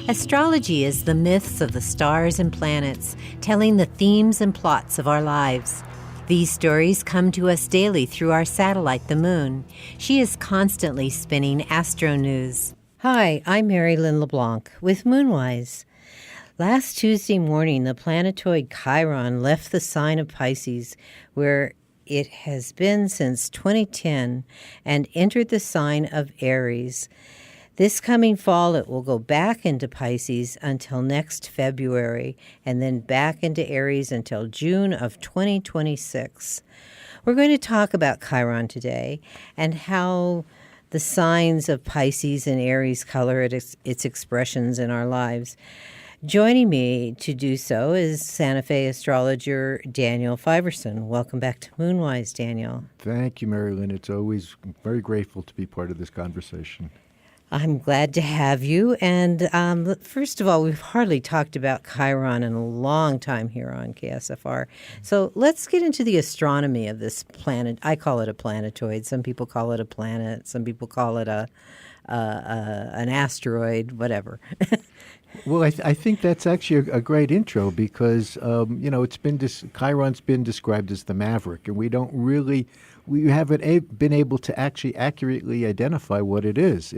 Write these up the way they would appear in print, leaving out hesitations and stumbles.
Astrology is the myths of the stars and planets, telling the themes and plots of our lives. These stories come to us daily through our satellite, the Moon. She is constantly spinning astro news. Hi, I'm Merrylin LeBlanc with Moonwise. Last Tuesday morning, the planetoid Chiron left the sign of Pisces, where it has been since 2010, and entered the sign of Aries. This coming fall, it will go back into Pisces until next February, and then back into Aries until June of 2026. We're going to talk about Chiron today and how the signs of Pisces and Aries color its expressions in our lives. Joining me to do so is Santa Fe astrologer Daniel Fiverson. Welcome back to Moonwise, Daniel. Thank you, Merrylin. It's always very grateful to be part of this conversation. I'm glad to have you. And first of all, we've hardly talked about Chiron in a long time here on KSFR. So let's get into the astronomy of this planet. I call it a planetoid. Some people call it a planet. Some people call it an asteroid, whatever. Well, I think that's actually a great intro because, Chiron's been described as the maverick, and we haven't been able to actually accurately identify what it is.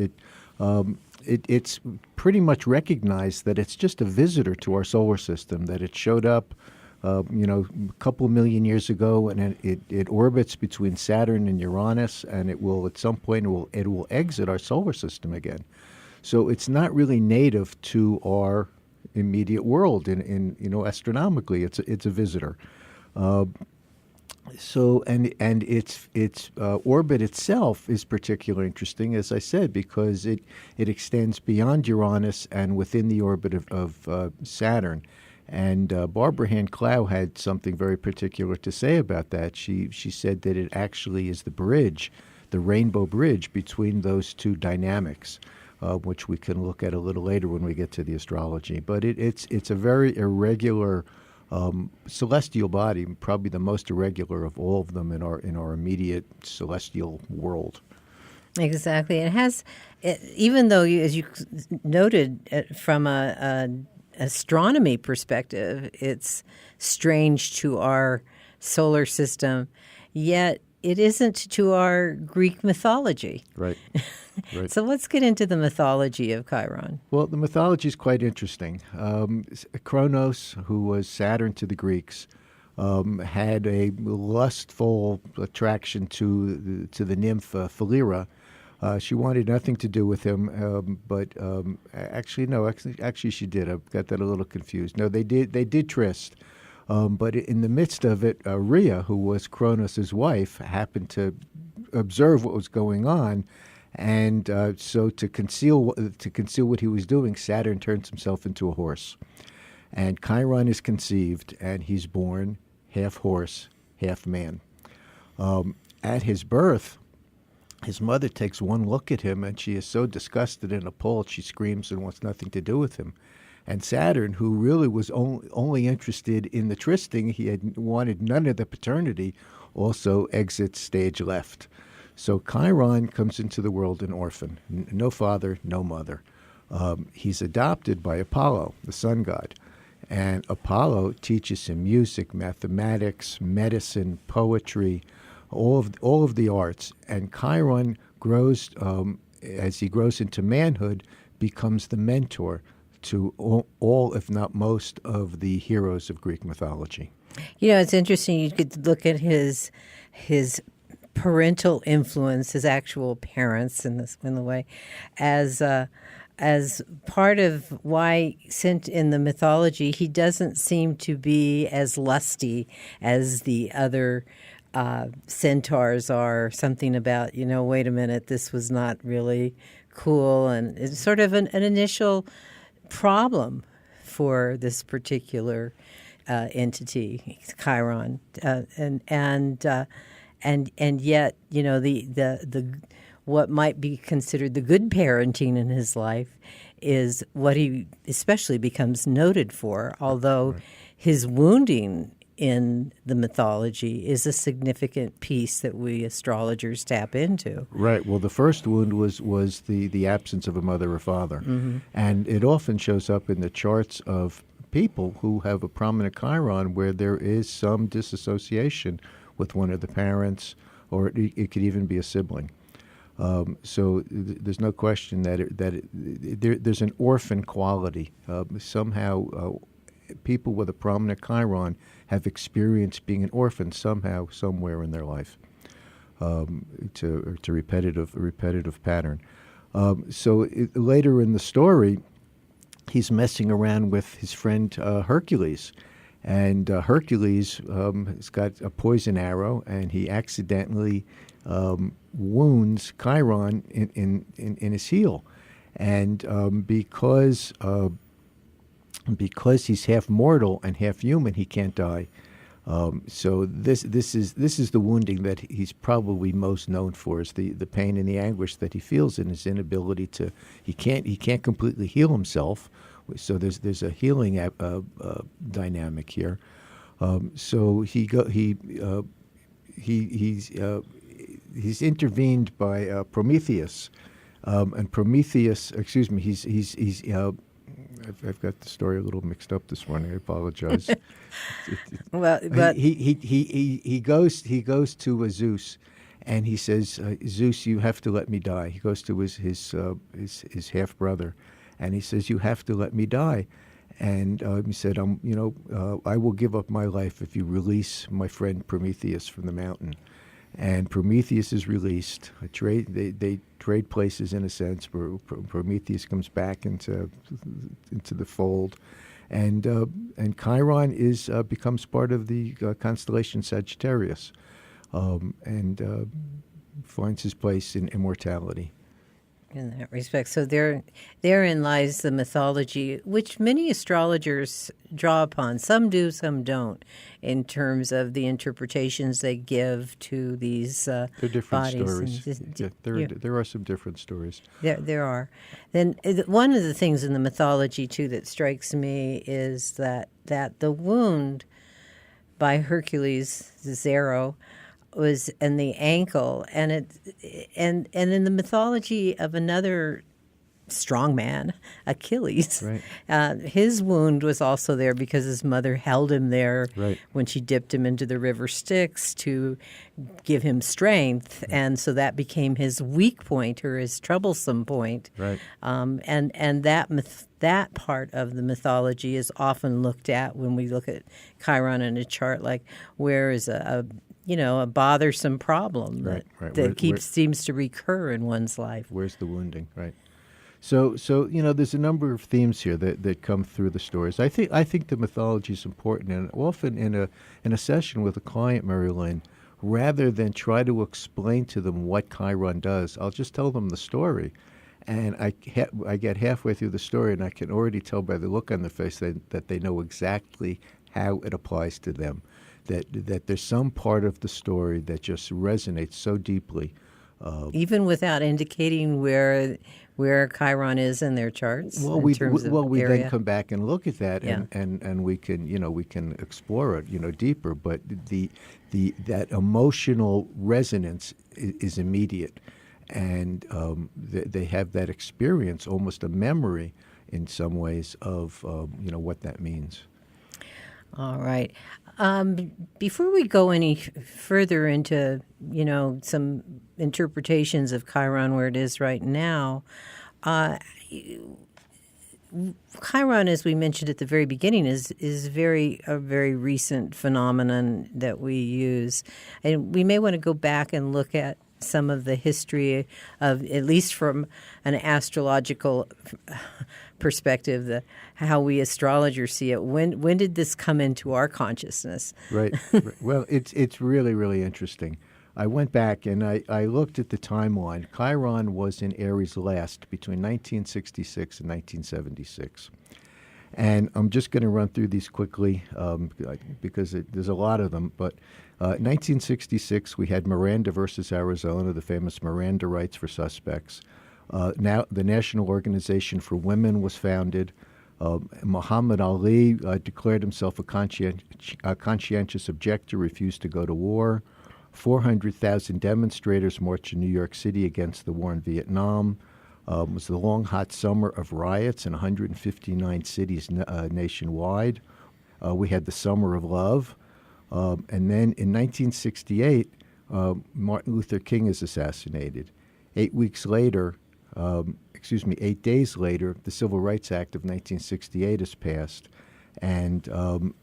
It's pretty much recognized that it's just a visitor to our solar system, that it showed up, a couple million years ago, and it orbits between Saturn and Uranus, and it will, at some point, it will exit our solar system again. So it's not really native to our immediate world. In astronomically, it's a visitor. So its orbit itself is particularly interesting, as I said, because it extends beyond Uranus and within the orbit of Saturn. And Barbara Hand-Clough had something very particular to say about that. She said that it actually is the bridge, the rainbow bridge between those two dynamics, which we can look at a little later when we get to the astrology. But it's a very irregular celestial body, probably the most irregular of all of them in our immediate celestial world. Exactly. It has, even though, as you noted, from an astronomy perspective, it's strange to our solar system, yet it isn't to our Greek mythology. Right. So let's get into the mythology of Chiron. Well, the mythology is quite interesting. Kronos, who was Saturn to the Greeks, had a lustful attraction to the nymph Philyra. She wanted nothing to do with him, but actually she did. I got that a little confused. No, they did tryst. But in the midst of it, Rhea, who was Kronos' wife, happened to observe what was going on, and so to conceal what he was doing, Saturn turns himself into a horse, and Chiron is conceived, and he's born half horse, half man. At his birth, his mother takes one look at him, and she is so disgusted and appalled, she screams and wants nothing to do with him. And Saturn, who really was only interested in the trysting, he had wanted none of the paternity, also exits stage left. So Chiron comes into the world an orphan, no father, no mother. He's adopted by Apollo, the sun god. And Apollo teaches him music, mathematics, medicine, poetry, all of the arts. And Chiron grows, as he grows into manhood, becomes the mentor to all, if not most, of the heroes of Greek mythology. It's interesting. You could look at his parental influence, his actual parents, in the way, as part of why, sent in the mythology, he doesn't seem to be as lusty as the other centaurs are. Something about, wait a minute, this was not really cool, and it's sort of an initial problem for this particular entity, Chiron, and yet, the what might be considered the good parenting in his life is what he especially becomes noted for. Although his wounding in the mythology is a significant piece that we astrologers tap into. Right. Well, the first wound was the absence of a mother or father. And it often shows up in the charts of people who have a prominent Chiron where there is some disassociation with one of the parents, or it could even be a sibling. So there's no question that there's an orphan quality. Somehow people with a prominent Chiron have experienced being an orphan somehow, somewhere in their life. It's a repetitive pattern. Later in the story, he's messing around with his friend Hercules. And Hercules has got a poison arrow, and he accidentally wounds Chiron in his heel. And because he's half mortal and half human, he can't die. So this is the wounding that he's probably most known for, is the pain and the anguish that he feels in his inability to. He can't completely heal himself. So there's a healing dynamic here. So he's intervened by Prometheus, and Prometheus. Excuse me. I've got the story a little mixed up this morning. I apologize. Well, but he goes to Zeus, and he says, Zeus, you have to let me die. He goes to his half brother, and he says, you have to let me die. And he said, I will give up my life if you release my friend Prometheus from the mountain. And Prometheus is released. They trade places in a sense. Prometheus comes back into the fold, and Chiron becomes part of the constellation Sagittarius, and finds his place in immortality. In that respect, so therein lies the mythology, which many astrologers draw upon. Some do, some don't, in terms of the interpretations they give to these They're different bodies. stories. There are some different stories. There are. Then one of the things in the mythology too that strikes me is that the wound by Hercules, this arrow, was in the ankle, and in the mythology of another strong man, Achilles, right. His wound was also there because his mother held him there right. when she dipped him into the river Styx to give him strength, right. And so that became his weak point or his troublesome point. Right. And that part of the mythology is often looked at when we look at Chiron in a chart, like where is a bothersome problem that seems to recur in one's life. Where's the wounding, right? So there's a number of themes here that come through the stories. I think the mythology is important, and often in a session with a client, Merrylin, rather than try to explain to them what Chiron does, I'll just tell them the story. And I get halfway through the story, and I can already tell by the look on their face that they know exactly how it applies to them. That there's some part of the story that just resonates so deeply. Even without indicating where Chiron is in their charts? We then come back and look at that, and we can explore it deeper. But that emotional resonance is immediate, and they have that experience, almost a memory in some ways of what that means. All right. Before we go any further into, some interpretations of Chiron where it is right now, Chiron, as we mentioned at the very beginning, is a very recent phenomenon that we use. And we may want to go back and look at some of the history of, at least from an astrological perspective, how we astrologers see it. When did this come into our consciousness? Right. Well, it's really, really interesting. I went back and I looked at the timeline. Chiron was in Aries last between 1966 and 1976. And I'm just going to run through these quickly because there's a lot of them. But 1966, we had Miranda versus Arizona, the famous Miranda rights for suspects. Now the National Organization for Women was founded. Muhammad Ali declared himself a conscientious objector, refused to go to war. 400,000 demonstrators marched in New York City against the war in Vietnam. It was the long, hot summer of riots in 159 cities nationwide. We had the Summer of Love. And then in 1968, Martin Luther King is assassinated. 8 days later, the Civil Rights Act of 1968 is passed. And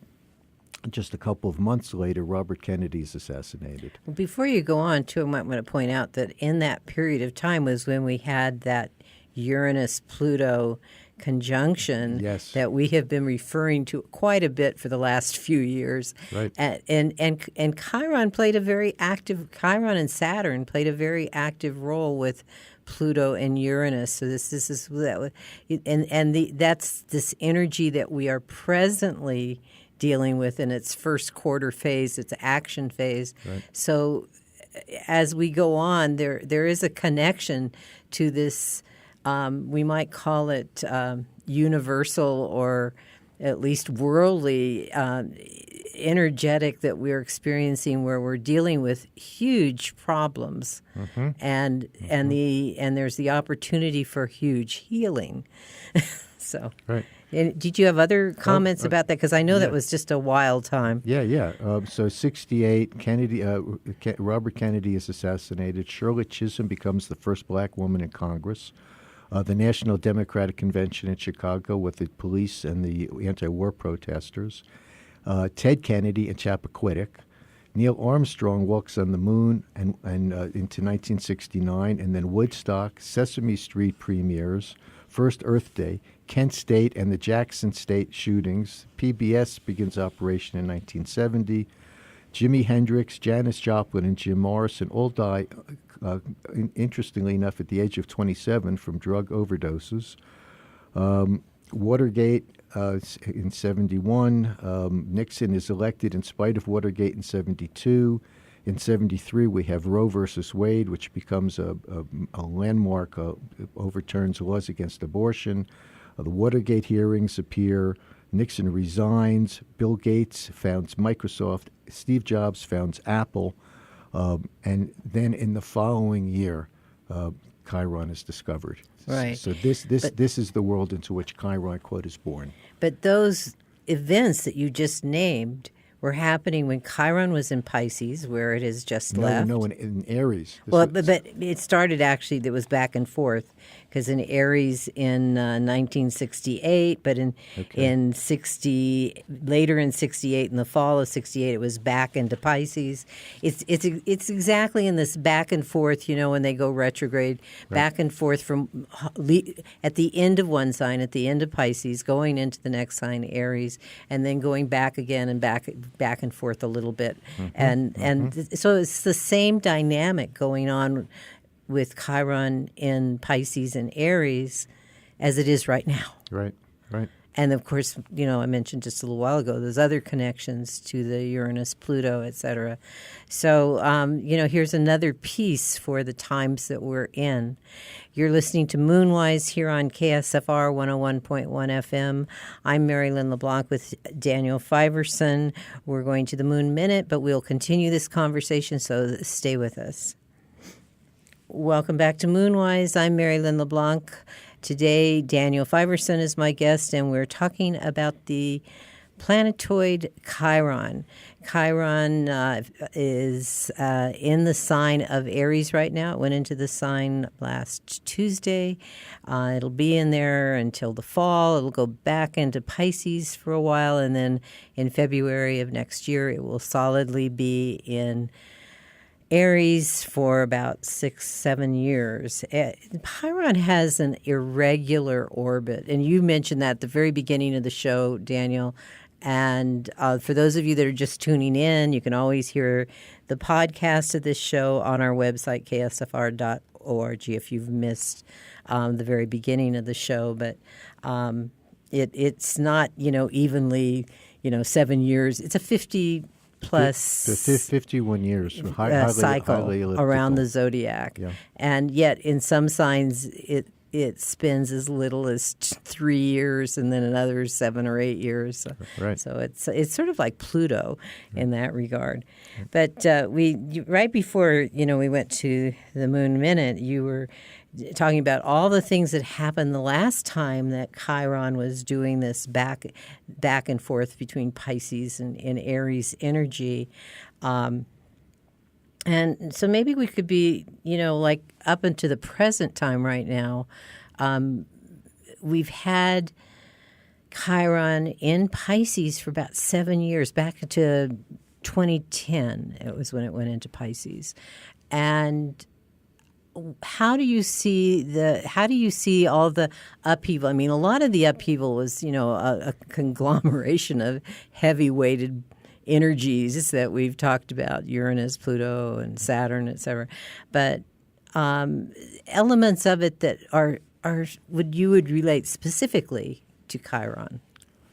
just a couple of months later, Robert Kennedy is assassinated. Well, before you go on, too, I might want to point out that in that period of time was when we had that Uranus-Pluto conjunction that we have been referring to quite a bit for the last few years. Right. And Chiron Chiron and Saturn played a very active role with Pluto and Uranus. So this is that, that's this energy that we are presently dealing with in its first quarter phase, its action phase. Right. So as we go on, there is a connection to this. We might call it universal or at least worldly energetic that we're experiencing, where we're dealing with huge problems, and there's the opportunity for huge healing. So, right. And did you have other comments about that? Because I know that was just a wild time. Yeah. So 68, Kennedy, Robert Kennedy is assassinated. Shirley Chisholm becomes the first black woman in Congress. The National Democratic Convention in Chicago with the police and the anti-war protesters. Ted Kennedy and Chappaquiddick. Neil Armstrong walks on the moon and into 1969, and then Woodstock, Sesame Street premieres, First Earth Day, Kent State and the Jackson State shootings. PBS begins operation in 1970. Jimi Hendrix, Janis Joplin, and Jim Morrison all die, interestingly enough, at the age of 27 from drug overdoses. Watergate in 71. Nixon is elected in spite of Watergate in 72. In 73, we have Roe versus Wade, which becomes a landmark, overturns laws against abortion. The Watergate hearings appear. Nixon resigns. Bill Gates founds Microsoft. Steve Jobs founds Apple. And then in the following year, Chiron is discovered. Right. So this is the world into which Chiron, quote, is born. But those events that you just named were happening when Chiron was in Pisces, where it has just left. No, in Aries. But it started actually, it was back and forth, because in Aries in 1968, but later in 68, in the fall of 68, it was back into Pisces. It's exactly in this back and forth, when they go retrograde, back and forth from at the end of one sign, at the end of Pisces, going into the next sign, Aries, and then going back again and back and forth a little bit. So it's the same dynamic going on with Chiron in Pisces and Aries as it is right now. Right. And of course, I mentioned just a little while ago, there's other connections to the Uranus, Pluto, et cetera. So, here's another piece for the times that we're in. You're listening to Moonwise here on KSFR 101.1 FM. I'm Merrylin LeBlanc with Daniel Fiverson. We're going to the Moon Minute, but we'll continue this conversation, so stay with us. Welcome back to Moonwise. I'm Merrylin LeBlanc. Today, Daniel Fiverson is my guest, and we're talking about the planetoid Chiron. Chiron is in the sign of Aries right now. It went into the sign last Tuesday. It'll be in there until the fall. It'll go back into Pisces for a while, and then in February of next year, it will solidly be in Aries for about 6-7 years. Chiron has an irregular orbit, and you mentioned that at the very beginning of the show, Daniel. And for those of you that are just tuning in, you can always hear the podcast of this show on our website, ksfr.org, if you've missed the very beginning of the show. But it's not, evenly, 7 years. It's a 50 plus 51 years cycle highly around the zodiac. Yeah. And yet in some signs it spins as little as 3 years and then another 7 or 8 years. Right. So it's sort of like Pluto in that regard. But right before we went to the Moon Minute, you were talking about all the things that happened the last time that Chiron was doing this back and forth between Pisces and Aries energy. And so maybe we could be, like up into the present time right now. We've had Chiron in Pisces for about 7 years, back to 2010. It was when it went into Pisces. And how do you see all the upheaval? I mean, a lot of the upheaval was, a conglomeration of heavy-weighted energies that we've talked about, Uranus, Pluto, and Saturn, et cetera. But elements of it that you would relate specifically to Chiron.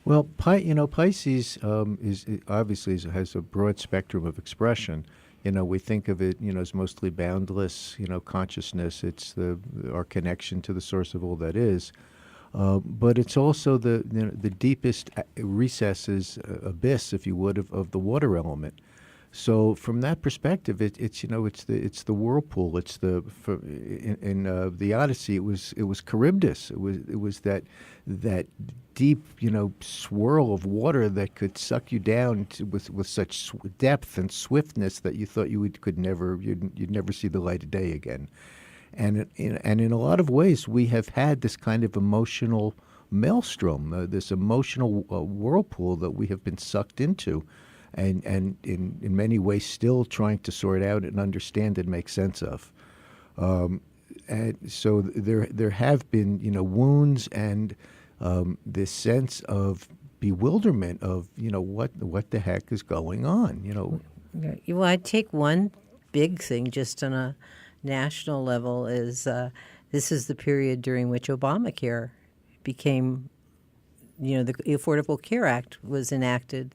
Well, Pisces is obviously has a broad spectrum of expression. We think of it, as mostly boundless, consciousness. It's our connection to the source of all that is. But it's also the deepest recesses, abyss, if you would, of the water element. So from that perspective, it's the whirlpool. It's in the Odyssey. It was Charybdis. It was that deep swirl of water that could suck you down with such depth and swiftness that you thought you'd never see the light of day again. And in a lot of ways, we have had this kind of emotional maelstrom, this emotional whirlpool that we have been sucked into, and in many ways still trying to sort out and understand and make sense of. And so there have been wounds and this sense of bewilderment of what the heck is going on. Well, I take one big thing just on a national level is this is the period during which Obamacare became, the Affordable Care Act was enacted,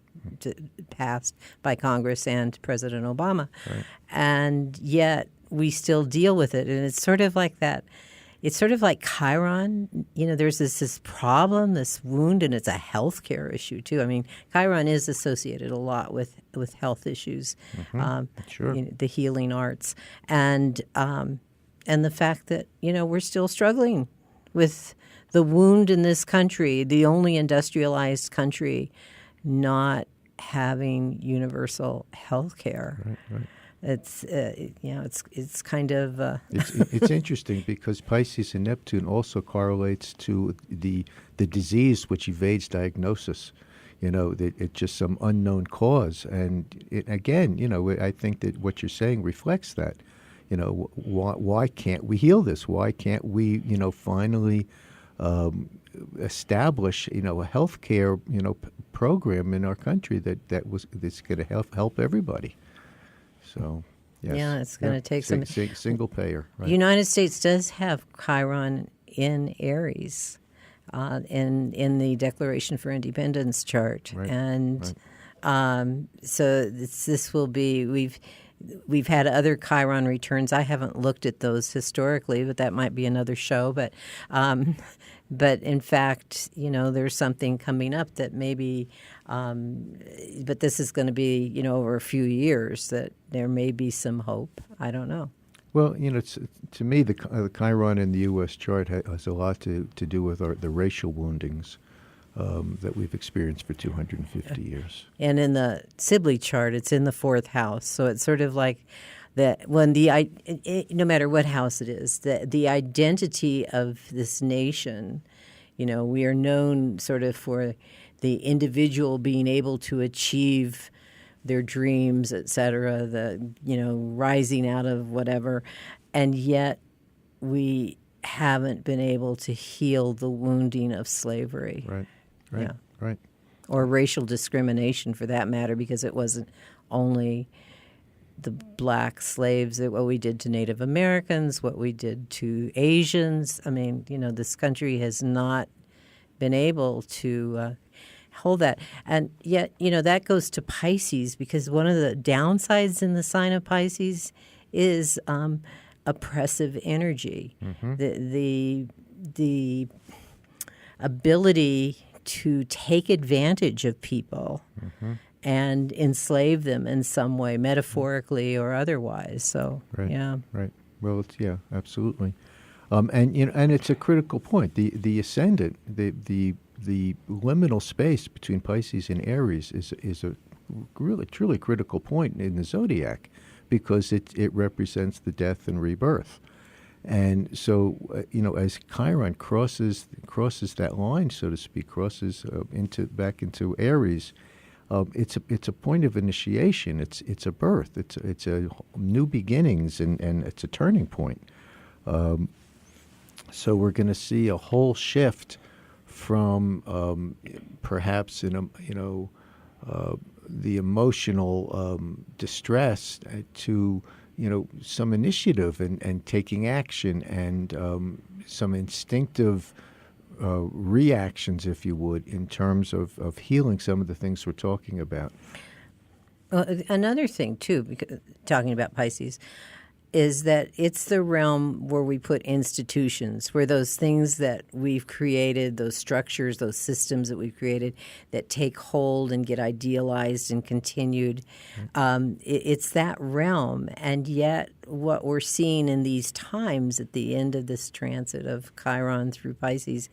passed by Congress and President Obama. Right. And yet we still deal with it. And it's sort of like that. It's sort of like Chiron. There's this problem, this wound, and it's a healthcare issue too. I mean, Chiron is associated a lot with health issues, Sure. The healing arts, and the fact that we're still struggling with the wound in this country, the only industrialized country not having universal health care. Right. It's it's kind of It's interesting because Pisces and Neptune also correlates to the disease which evades diagnosis. It's just some unknown cause, and I think that what you're saying reflects that. Why can't we heal this? Why can't we finally establish a healthcare program in our country that's going to help everybody? So, yes. Yeah, it's going to take some single payer. Right. The United States does have Chiron in Aries, in the Declaration for Independence chart, Right. and so this will be we've had other Chiron returns. I haven't looked at those historically, but that might be another show. But in fact, there's something coming up that maybe, but this is going to be, over a few years that there may be some hope. I don't know. Well, to me, the Chiron in the U.S. chart has a lot to do with the racial woundings that we've experienced for 250 years. And in the Sibley chart, it's in the fourth house. So it's sort of like that when no matter what house it is, the identity of this nation, we are known sort of for the individual being able to achieve their dreams, et cetera, rising out of whatever. And yet we haven't been able to heal the wounding of slavery. Right. Yeah. Right. Or racial discrimination, for that matter, because it wasn't only the black slaves, what we did to Native Americans, what we did to Asians. I mean, this country has not been able to hold that. And yet, that goes to Pisces, because one of the downsides in the sign of Pisces is oppressive energy. Mm-hmm. the ability to take advantage of people and enslave them in some way, metaphorically or otherwise. So, Right. yeah. Right. Well, absolutely. And and it's a critical point. The ascendant, the liminal space between Pisces and Aries is a really truly critical point in the zodiac, because it represents the death and rebirth. And so, as Chiron crosses that line, so to speak, crosses back into Aries, it's a point of initiation. It's a birth. It's a new beginnings, and it's a turning point. So we're going to see a whole shift from perhaps the emotional distress to some initiative and taking action, and some instinctive reactions, if you would, in terms of healing some of the things we're talking about. Well, another thing, too, because, talking about Pisces, is that it's the realm where we put institutions, where those things that we've created, those structures, those systems that we've created that take hold and get idealized and continued, it's that realm. And yet what we're seeing in these times at the end of this transit of Chiron through Pisces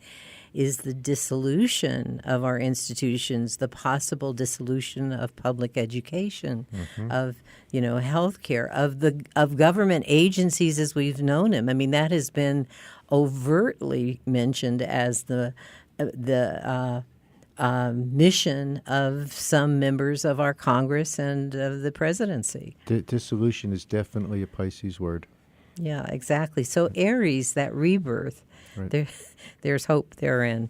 is the dissolution of our institutions, the possible dissolution of public education, of healthcare, of government agencies as we've known them. I mean, that has been overtly mentioned as the mission of some members of our Congress and of the presidency. Dissolution is definitely a Pisces word. Yeah, exactly. So Aries, that rebirth, Right. there's hope therein.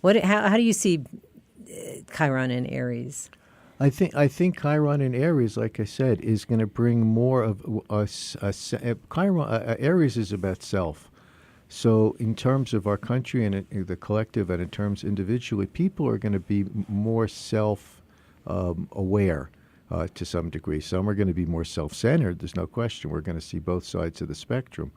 How do you see Chiron in Aries? I think Chiron in Aries, like I said, is going to bring more of us. Chiron, Aries is about self. So in terms of our country and the collective, and in terms individually, people are going to be more self-aware to some degree. Some are going to be more self-centered. There's no question. We're going to see both sides of the spectrum.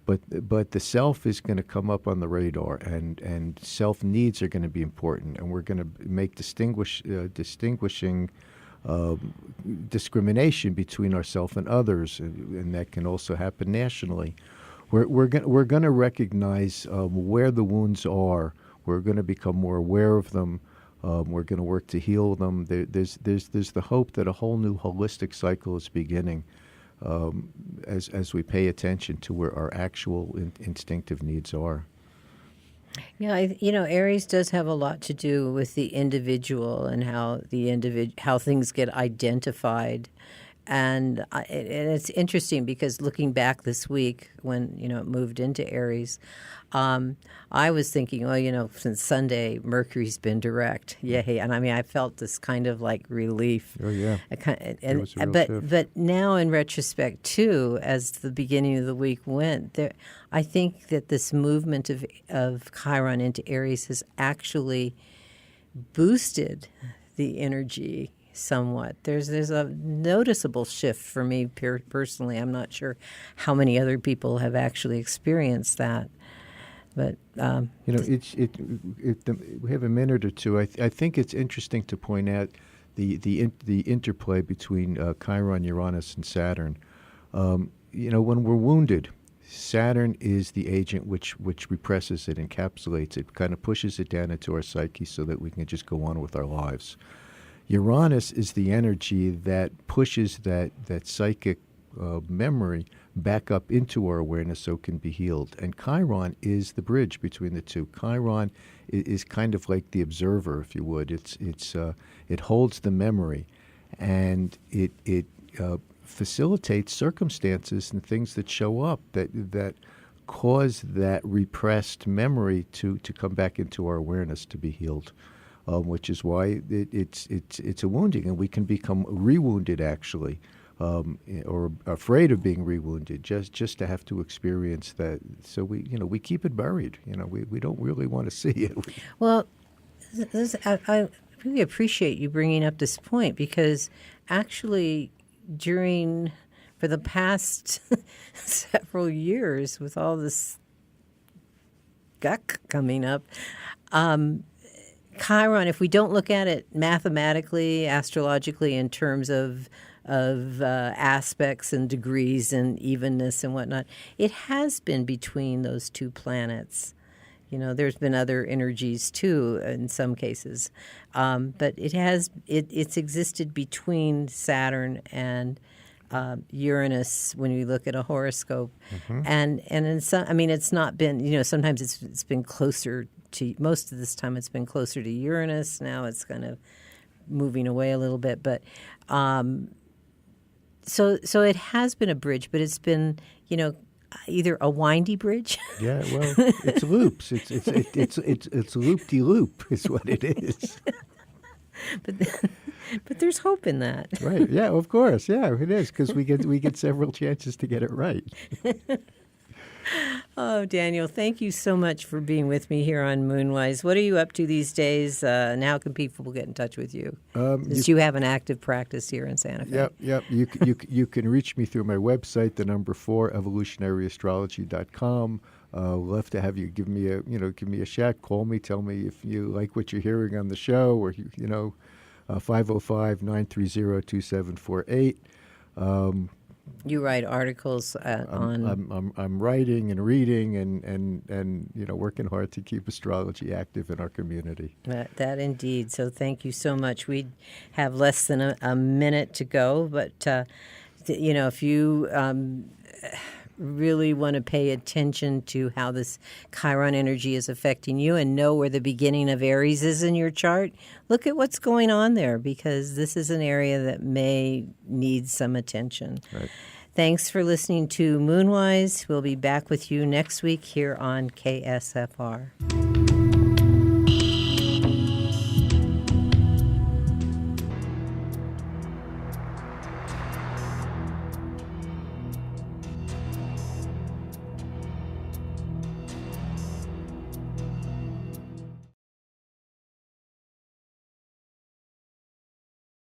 But the self is going to come up on the radar, and self needs are going to be important, and we're going to make distinguishing discrimination between ourselves and others, and that can also happen nationally. We're going to recognize where the wounds are. We're going to become more aware of them. We're going to work to heal them. There's the hope that a whole new holistic cycle is beginning. As we pay attention to where our actual instinctive needs are. Yeah, Aries does have a lot to do with the individual and how how things get identified. And it's interesting because looking back this week when, it moved into Aries, I was thinking, well, since Sunday, Mercury's been direct. Yay. And I felt this kind of like relief. Oh, yeah. It was a real shift. But now in retrospect, too, as the beginning of the week went, I think that this movement of Chiron into Aries has actually boosted the energy somewhat. There's a noticeable shift for me personally. I'm not sure how many other people have actually experienced that, but we have a minute or two. I think it's interesting to point out the interplay between Chiron, Uranus, and Saturn. When we're wounded, Saturn is the agent which represses it, encapsulates it, kind of pushes it down into our psyche so that we can just go on with our lives. Uranus is the energy that pushes that psychic memory back up into our awareness so it can be healed. And Chiron is the bridge between the two. Chiron is kind of like the observer, if you would. It holds the memory, and it facilitates circumstances and things that show up that cause that repressed memory to come back into our awareness to be healed. Which is why it's a wounding, and we can become rewounded actually, or afraid of being rewounded, just to have to experience that. So we keep it buried. We don't really want to see it. Well, I really appreciate you bringing up this point, because actually for the past several years, with all this guk coming up. Chiron, if we don't look at it mathematically, astrologically, in terms of aspects and degrees and evenness and whatnot, it has been between those two planets. There's been other energies too in some cases, but it's existed between Saturn and Uranus when we look at a horoscope, and in some, it's not been. Sometimes it's been closer to. Most of this time, it's been closer to Uranus. Now it's kind of moving away a little bit, but so it has been a bridge, but it's been either a windy bridge. Yeah, well, it's loops. It's loop-de-loop is what it is. But there's hope in that. Right. Yeah, of course. Yeah, it is, because we get several chances to get it right. Oh, Daniel, thank you so much for being with me here on Moonwise. What are you up to these days, and how can people get in touch with you? Since you have an active practice here in Santa Fe. Yep. You can reach me through my website, the number 4, evolutionaryastrology.com. Love to have you give me a shout. Call me. Tell me if you like what you're hearing on the show, or 505-930-2748. You write articles on. I'm writing and reading and working hard to keep astrology active in our community. That indeed. So thank you so much. We have less than a minute to go, but if you really want to pay attention to how this Chiron energy is affecting you and know where the beginning of Aries is in your chart, look at what's going on there, because this is an area that may need some attention. Right. Thanks for listening to Moonwise. We'll be back with you next week here on KSFR.